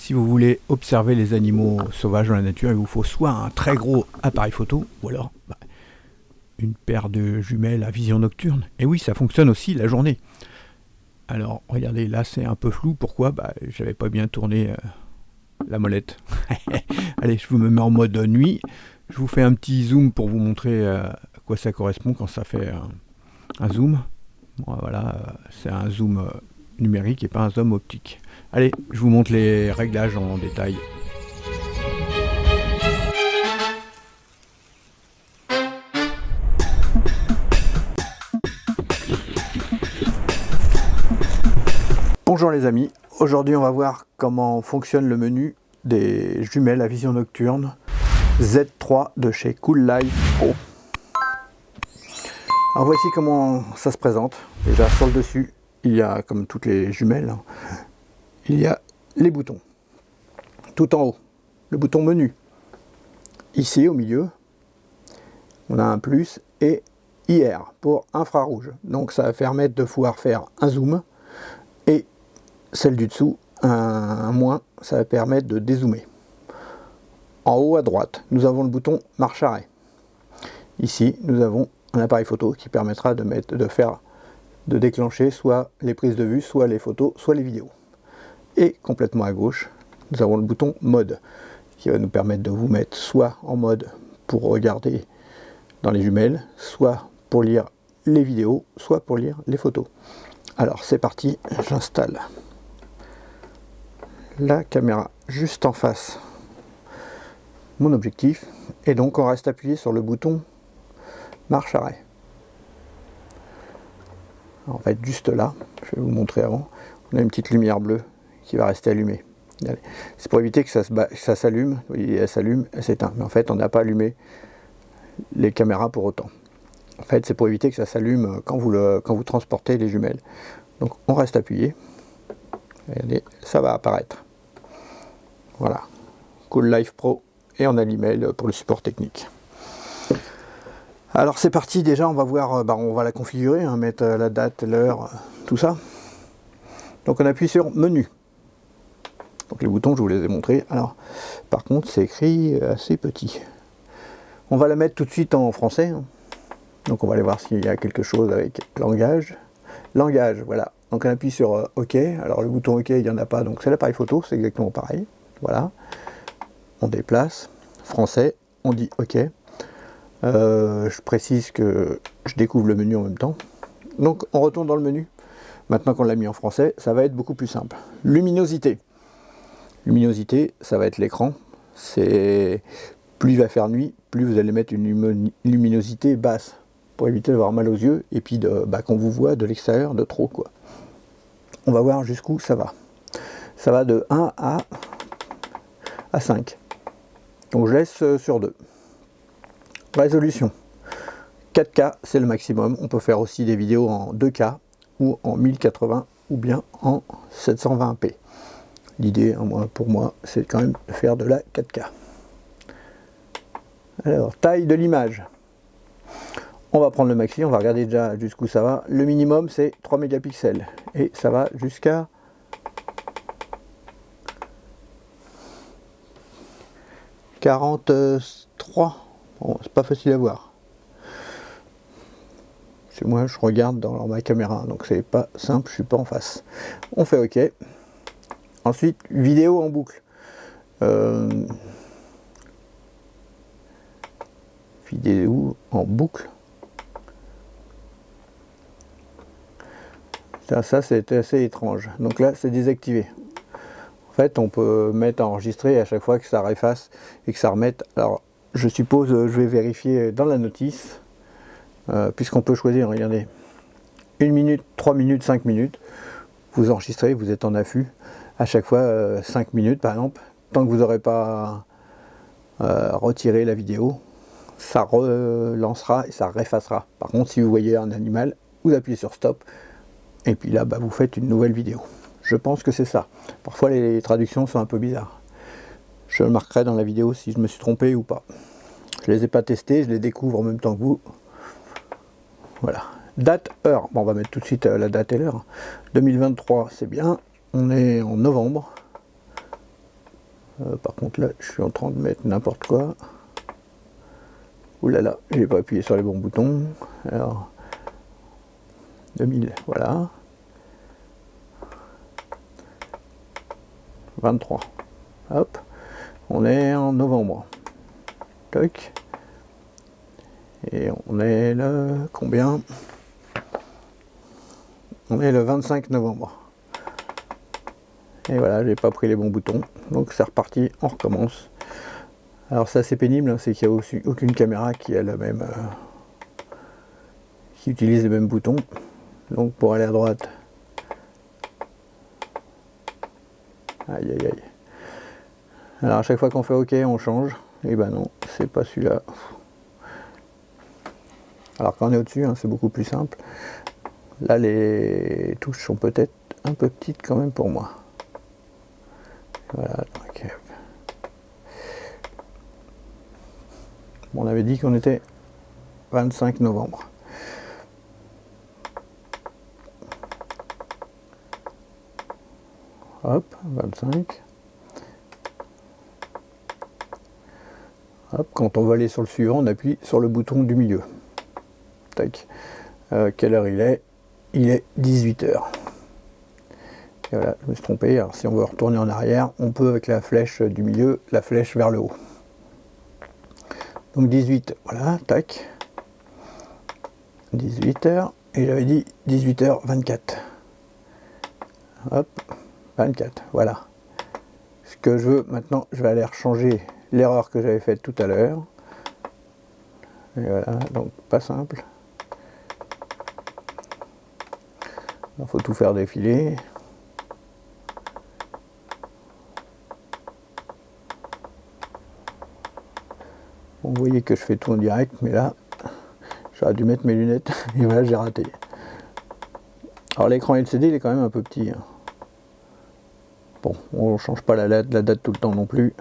Si vous voulez observer les animaux sauvages dans la nature, il vous faut soit un très gros appareil photo, ou alors une paire de jumelles à vision nocturne. Et oui, ça fonctionne aussi la journée. Alors, regardez, là c'est un peu flou. Pourquoi? J'avais pas bien tourné la molette. Allez, je vous me mets en mode nuit. Je vous fais un petit zoom pour vous montrer à quoi ça correspond quand ça fait un zoom. Bon, voilà, c'est un zoom numérique et pas un zoom optique. Allez, je vous montre les réglages en détail. Bonjour les amis, aujourd'hui on va voir comment fonctionne le menu des jumelles à vision nocturne Z3 de chez Cool Life Pro. Alors voici comment ça se présente. Déjà sur le dessus, il y a, comme toutes les jumelles, il y a les boutons. Tout en haut, le bouton menu. Ici au milieu, on a un plus et IR pour infrarouge. Donc ça va permettre de pouvoir faire un zoom. Et celle du dessous, un moins, ça va permettre de dézoomer. En haut à droite, nous avons le bouton marche arrêt. Ici, nous avons un appareil photo qui permettra de déclencher soit les prises de vue, soit les photos, soit les vidéos. Et complètement à gauche, nous avons le bouton mode qui va nous permettre de vous mettre soit en mode pour regarder dans les jumelles, soit pour lire les vidéos, soit pour lire les photos. Alors c'est parti, j'installe la caméra juste en face mon objectif et donc on reste appuyé sur le bouton marche arrêt. Alors, on va être juste là, je vais vous montrer avant. On a une petite lumière bleue qui va rester allumée. C'est pour éviter que ça s'allume. Vous voyez, elle s'allume, elle s'éteint. Mais en fait on n'a pas allumé les caméras pour autant. En fait c'est pour éviter que ça s'allume quand vous transportez les jumelles. Donc on reste appuyé. Regardez, ça va apparaître. Voilà, Cool Life Pro, et on a l'email pour le support technique. Alors c'est parti, déjà on va voir, on va la configurer, mettre la date, l'heure, tout ça. Donc on appuie sur menu. Donc les boutons je vous les ai montrés. Alors par contre c'est écrit assez petit. On va la mettre tout de suite en français. Donc on va aller voir s'il y a quelque chose avec langage. Langage, voilà. Donc on appuie sur OK. Alors le bouton OK, il n'y en a pas, donc c'est l'appareil photo, c'est exactement pareil. Voilà. On déplace. Français, on dit OK. Je précise que je découvre le menu en même temps. Donc on retourne dans le menu. Maintenant qu'on l'a mis en français, ça va être beaucoup plus simple. Luminosité. Luminosité, ça va être l'écran. C'est plus il va faire nuit, plus vous allez mettre une luminosité basse pour éviter d'avoir mal aux yeux et puis qu'on vous voit de l'extérieur de trop quoi. On va voir jusqu'où ça va. Ça va de 1 à 5. Donc je laisse sur 2. Résolution. 4K, c'est le maximum. On peut faire aussi des vidéos en 2K ou en 1080 ou bien en 720p. L'idée, pour moi, c'est quand même de faire de la 4K. Alors, taille de l'image. On va prendre le maxi, on va regarder déjà jusqu'où ça va. Le minimum, c'est 3 mégapixels. Et ça va jusqu'à 43. Bon, c'est pas facile à voir. C'est moi, je regarde dans ma caméra, donc c'est pas simple, je suis pas en face. On fait OK. Ensuite, vidéo en boucle. Vidéo en boucle. Ça c'était assez étrange. Donc là, c'est désactivé. En fait, on peut mettre enregistrer à chaque fois que ça efface et que ça remette. Alors, je suppose, je vais vérifier dans la notice, puisqu'on peut choisir, regardez, 1 minute, 3 minutes, 5 minutes. Vous enregistrez, vous êtes en affût. À chaque fois, 5 minutes par exemple. Tant que vous n'aurez pas retiré la vidéo, ça relancera et ça réeffacera. Par contre, si vous voyez un animal, vous appuyez sur stop. Et puis là, vous faites une nouvelle vidéo. Je pense que c'est ça. Parfois, les traductions sont un peu bizarres. Je le marquerai dans la vidéo si je me suis trompé ou pas. Je ne les ai pas testés, je les découvre en même temps que vous. Voilà. Date, heure. Bon, on va mettre tout de suite la date et l'heure. 2023, c'est bien. On est en novembre. Par contre là, je suis en train de mettre n'importe quoi. Ouh là là, j'ai pas appuyé sur les bons boutons. Alors, 2000, voilà. 23. Hop, on est en novembre. Toc. Et on est le combien? On est le 25 novembre. Et voilà, j'ai pas pris les bons boutons. Donc c'est reparti, on recommence. Alors ça c'est pénible, hein, c'est qu'il n'y a aucune caméra qui a la même qui utilise les mêmes boutons. Donc pour aller à droite. Aïe aïe aïe. Alors à chaque fois qu'on fait OK, on change. Et ben non, c'est pas celui-là. Alors quand on est au-dessus, hein, c'est beaucoup plus simple. Là les touches sont peut-être un peu petites quand même pour moi. Voilà, ok. Bon, on avait dit qu'on était 25 novembre. Hop, 25. Hop, quand on va aller sur le suivant, on appuie sur le bouton du milieu. Tac. Quelle heure il est? Il est 18h. Et voilà, je me suis trompé. Alors si on veut retourner en arrière, on peut avec la flèche du milieu, la flèche vers le haut. Donc 18, voilà, tac. 18h. Et j'avais dit 18h24. Hop, 24, voilà. Ce que je veux maintenant, je vais aller rechanger l'erreur que j'avais faite tout à l'heure. Et voilà, donc pas simple. Il faut tout faire défiler. Bon, vous voyez que je fais tout en direct, mais là, j'aurais dû mettre mes lunettes et voilà, j'ai raté. Alors l'écran LCD, il est quand même un peu petit. Hein. Bon, on ne change pas la date tout le temps non plus.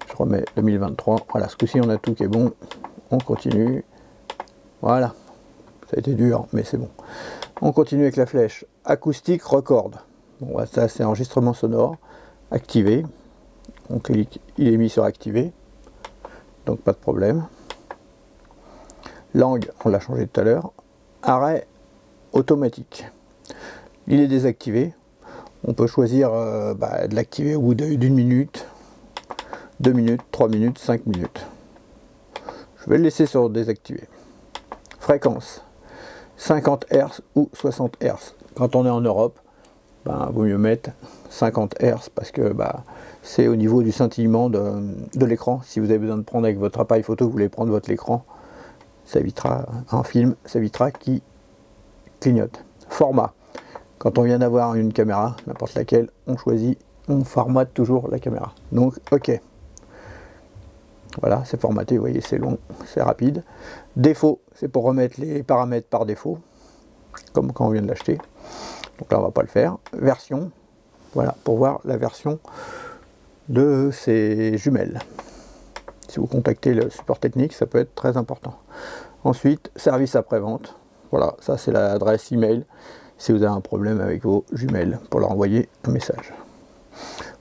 Je remets 2023. Voilà, ce coup-ci, on a tout qui est bon. On continue. Voilà. Ça a été dur, mais c'est bon. On continue avec la flèche acoustique record. Bon, ça, c'est enregistrement sonore. Activé. On clique, il est mis sur activé. Donc pas de problème. Langue, on l'a changé tout à l'heure. Arrêt automatique. Il est désactivé. On peut choisir de l'activer au bout d'une minute, 2 minutes, 3 minutes, 5 minutes. Je vais le laisser sur désactivé. Fréquence, 50 Hz ou 60 Hz. Quand on est en Europe, vaut mieux mettre 50 Hz parce que c'est au niveau du scintillement de l'écran. Si vous avez besoin de prendre avec votre appareil photo, vous voulez prendre votre écran, ça évitera un film, ça évitera qu'il clignote. Format. Quand on vient d'avoir une caméra, n'importe laquelle, on choisit, on formate toujours la caméra. Donc, OK. Voilà, c'est formaté, vous voyez, c'est long, c'est rapide. Défaut, c'est pour remettre les paramètres par défaut, comme quand on vient de l'acheter. Donc là, on va pas le faire. Version, voilà, pour voir la version de ces jumelles. Si vous contactez le support technique, ça peut être très important. Ensuite, service après-vente. Voilà, ça c'est l'adresse email si vous avez un problème avec vos jumelles pour leur envoyer un message.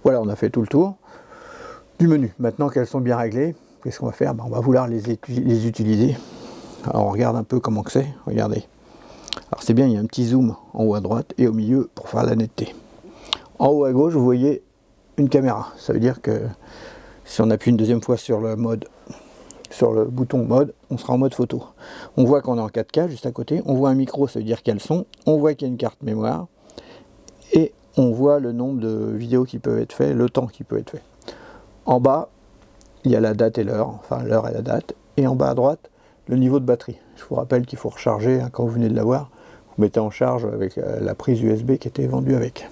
Voilà, on a fait tout le tour du menu. Maintenant qu'elles sont bien réglées, qu'est-ce qu'on va faire? On va vouloir les utiliser. Alors on regarde un peu comment que c'est. Regardez. Alors c'est bien, il y a un petit zoom en haut à droite et au milieu pour faire la netteté. En haut à gauche, vous voyez une caméra. Ça veut dire que si on appuie une deuxième fois sur le bouton mode, on sera en mode photo. On voit qu'on est en 4K juste à côté. On voit un micro, ça veut dire qu'il y a le son. On voit qu'il y a une carte mémoire. Et on voit le nombre de vidéos qui peuvent être faites, le temps qui peut être fait. En bas, il y a la date et l'heure, enfin l'heure et la date. Et en bas à droite, le niveau de batterie. Je vous rappelle qu'il faut recharger quand vous venez de l'avoir. Vous mettez en charge avec la prise USB qui était vendue avec.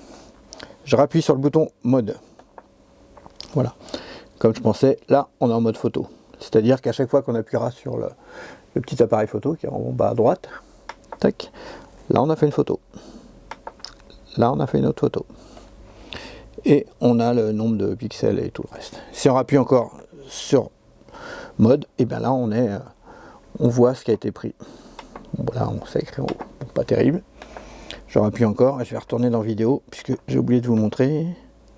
Je rappuie sur le bouton mode. Voilà. Comme je pensais, là, on est en mode photo. C'est-à-dire qu'à chaque fois qu'on appuiera sur le petit appareil photo qui est en bas à droite, tac, là on a fait une photo. Là on a fait une autre photo. Et on a le nombre de pixels et tout le reste. Si on appuie encore sur mode, et bien là on voit ce qui a été pris. Bon, voilà, ça écrit en haut. Bon, pas terrible. Je rappuie encore et je vais retourner dans vidéo puisque j'ai oublié de vous montrer.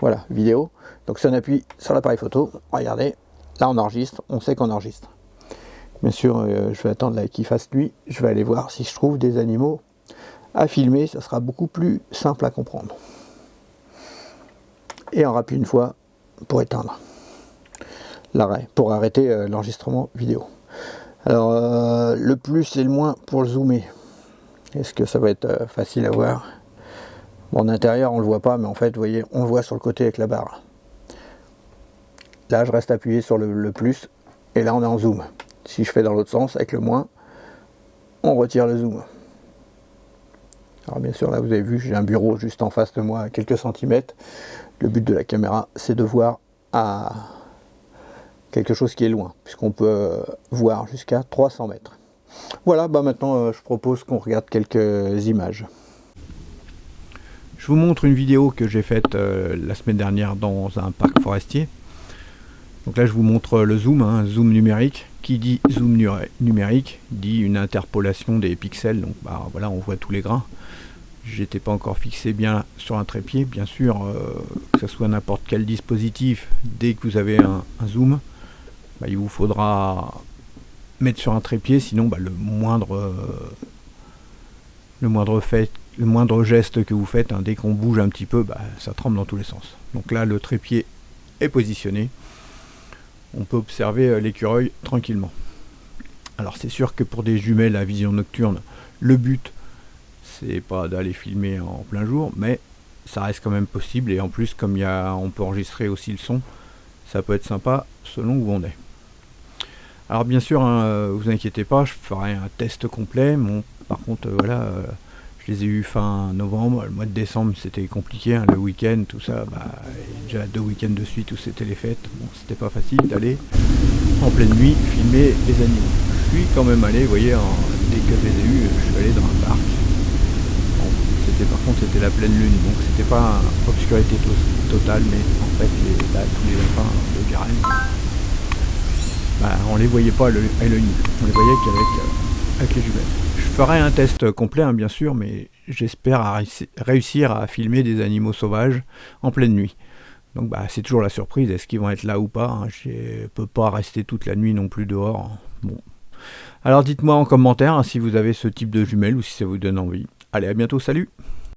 Voilà, vidéo. Donc si on appuie sur l'appareil photo, regardez, là on enregistre, on sait qu'on enregistre. Bien sûr, je vais attendre qu'il fasse nuit, je vais aller voir si je trouve des animaux à filmer, ça sera beaucoup plus simple à comprendre. Et on rappuie une fois pour éteindre l'arrêt, pour arrêter l'enregistrement vidéo. Alors, le plus et le moins pour le zoomer. Est-ce que ça va être facile à voir? Bon, en intérieur, on le voit pas, mais en fait, vous voyez, on le voit sur le côté avec la barre. Là, je reste appuyé sur le plus, et là, on est en zoom. Si je fais dans l'autre sens, avec le moins, on retire le zoom. Alors bien sûr, là, vous avez vu, j'ai un bureau juste en face de moi, à quelques centimètres. Le but de la caméra, c'est de voir à quelque chose qui est loin, puisqu'on peut voir jusqu'à 300 mètres. Voilà, bah maintenant, je propose qu'on regarde quelques images. Je vous montre une vidéo que j'ai faite la semaine dernière dans un parc forestier. Donc là, je vous montre le zoom, hein, zoom numérique. Qui dit zoom numérique dit une interpolation des pixels. Donc bah, voilà, on voit tous les grains. J'étais pas encore fixé bien sur un trépied. Bien sûr, que ce soit n'importe quel dispositif, dès que vous avez un zoom, bah, il vous faudra mettre sur un trépied, sinon bah, le moindre geste que vous faites, hein, dès qu'on bouge un petit peu, bah, ça tremble dans tous les sens. Donc là, le trépied est positionné. On peut observer l'écureuil tranquillement. Alors c'est sûr que pour des jumelles à vision nocturne, le but c'est pas d'aller filmer en plein jour, mais ça reste quand même possible, et en plus comme on peut enregistrer aussi le son, ça peut être sympa selon où on est. Alors bien sûr, hein, vous inquiétez pas, je ferai un test complet. Bon, par contre voilà, je les ai eu fin novembre, le mois de décembre c'était compliqué, hein, le week-end, tout ça, bah, déjà 2 week-ends de suite où c'était les fêtes, bon, c'était pas facile d'aller en pleine nuit filmer les animaux. Je suis quand même allé, vous voyez, dès que je les ai eus, je suis allé dans un parc. Bon, par contre c'était la pleine lune, donc c'était pas obscurité totale, mais en fait tous les lapins de Garenne, bah, on les voyait pas à l'œil nu, on les voyait qu'avec les jumelles. Je ferai un test complet, hein, bien sûr, mais j'espère réussir à filmer des animaux sauvages en pleine nuit. Donc bah, c'est toujours la surprise, est-ce qu'ils vont être là ou pas, hein. Je ne peux pas rester toute la nuit non plus dehors. Bon. Alors dites-moi en commentaire, hein, si vous avez ce type de jumelles ou si ça vous donne envie. Allez, à bientôt, salut!